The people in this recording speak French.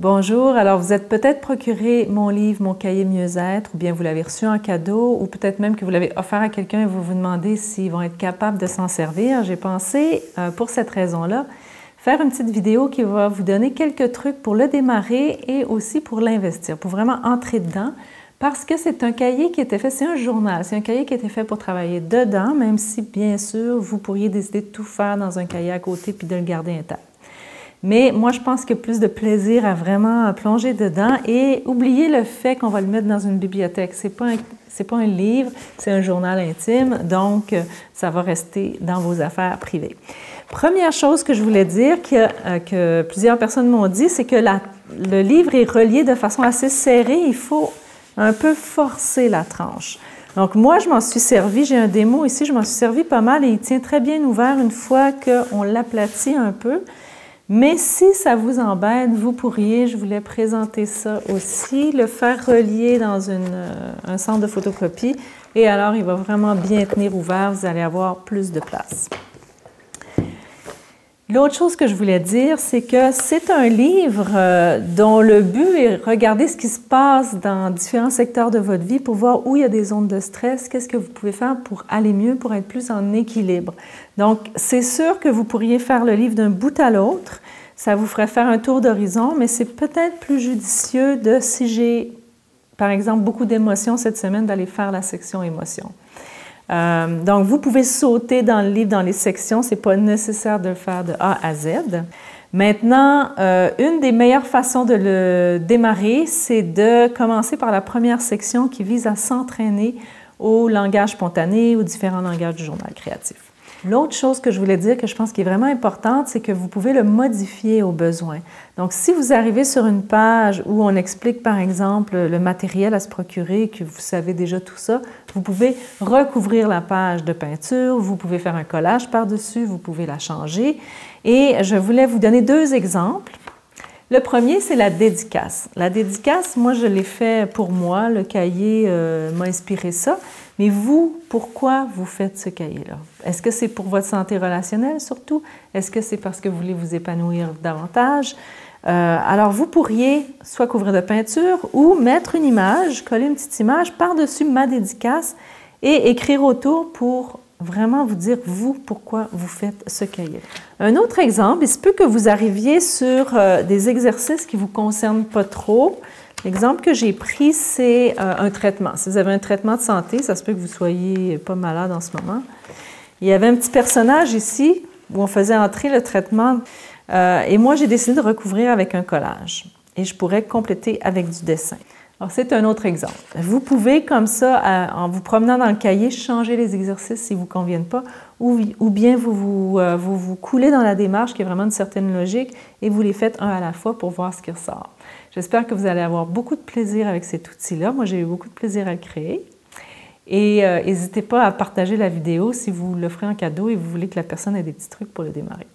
Bonjour, alors vous êtes peut-être procuré mon livre, mon cahier mieux-être, ou bien vous l'avez reçu en cadeau, ou peut-être même que vous l'avez offert à quelqu'un et vous vous demandez s'ils vont être capables de s'en servir. J'ai pensé, pour cette raison-là, faire une petite vidéo qui va vous donner quelques trucs pour le démarrer et aussi pour l'investir, pour vraiment entrer dedans, parce que c'est un cahier qui était fait, c'est un journal, c'est un cahier qui était fait pour travailler dedans, même si, bien sûr, vous pourriez décider de tout faire dans un cahier à côté puis de le garder intact. Mais moi, je pense qu'il y a plus de plaisir à vraiment plonger dedans et oublier le fait qu'on va le mettre dans une bibliothèque. C'est pas un livre, c'est un journal intime, donc ça va rester dans vos affaires privées. Première chose que je voulais dire, que plusieurs personnes m'ont dit, c'est que le livre est relié de façon assez serrée. Il faut un peu forcer la tranche. Donc moi, je m'en suis servi, j'ai un démo ici, je m'en suis servi pas mal et il tient très bien ouvert une fois qu'on l'aplatit un peu. Mais si ça vous embête, vous pourriez, je voulais présenter ça aussi, le faire relier dans un centre de photocopie et alors il va vraiment bien tenir ouvert, vous allez avoir plus de place. L'autre chose que je voulais dire, c'est que c'est un livre dont le but est de regarder ce qui se passe dans différents secteurs de votre vie pour voir où il y a des zones de stress, qu'est-ce que vous pouvez faire pour aller mieux, pour être plus en équilibre. Donc, c'est sûr que vous pourriez faire le livre d'un bout à l'autre. Ça vous ferait faire un tour d'horizon, mais c'est peut-être plus judicieux de, si j'ai, par exemple, beaucoup d'émotions cette semaine, d'aller faire la section émotions. Donc, vous pouvez sauter dans le livre, dans les sections, ce n'est pas nécessaire de le faire de A à Z. Maintenant, une des meilleures façons de le démarrer, c'est de commencer par la première section qui vise à s'entraîner au langage spontané, aux différents langages du journal créatif. L'autre chose que je voulais dire, que je pense qui est vraiment importante, c'est que vous pouvez le modifier au besoin. Donc, si vous arrivez sur une page où on explique, par exemple, le matériel à se procurer, que vous savez déjà tout ça, vous pouvez recouvrir la page de peinture, vous pouvez faire un collage par-dessus, vous pouvez la changer. Et je voulais vous donner deux exemples. Le premier, c'est la dédicace. La dédicace, moi, je l'ai fait pour moi. Le cahier m'a inspiré ça. Mais vous, pourquoi vous faites ce cahier-là? Est-ce que c'est pour votre santé relationnelle surtout? Est-ce que c'est parce que vous voulez vous épanouir davantage? Alors, vous pourriez soit couvrir de peinture ou mettre une image, coller une petite image par-dessus ma dédicace et écrire autour pour vraiment vous dire, vous, pourquoi vous faites ce cahier. Un autre exemple, il se peut que vous arriviez sur des exercices qui ne vous concernent pas trop. L'exemple que j'ai pris, c'est un traitement. Si vous avez un traitement de santé, ça se peut que vous soyez pas malade en ce moment. Il y avait un petit personnage ici où on faisait entrer le traitement et moi, j'ai décidé de recouvrir avec un collage et je pourrais compléter avec du dessin. Alors, c'est un autre exemple. Vous pouvez, comme ça, en vous promenant dans le cahier, changer les exercices s'ils ne vous conviennent pas ou bien vous coulez dans la démarche qui est vraiment une certaine logique et vous les faites un à la fois pour voir ce qui ressort. J'espère que vous allez avoir beaucoup de plaisir avec cet outil-là. Moi, j'ai eu beaucoup de plaisir à le créer. Et n'hésitez pas à partager la vidéo si vous le ferez en cadeau et vous voulez que la personne ait des petits trucs pour le démarrer.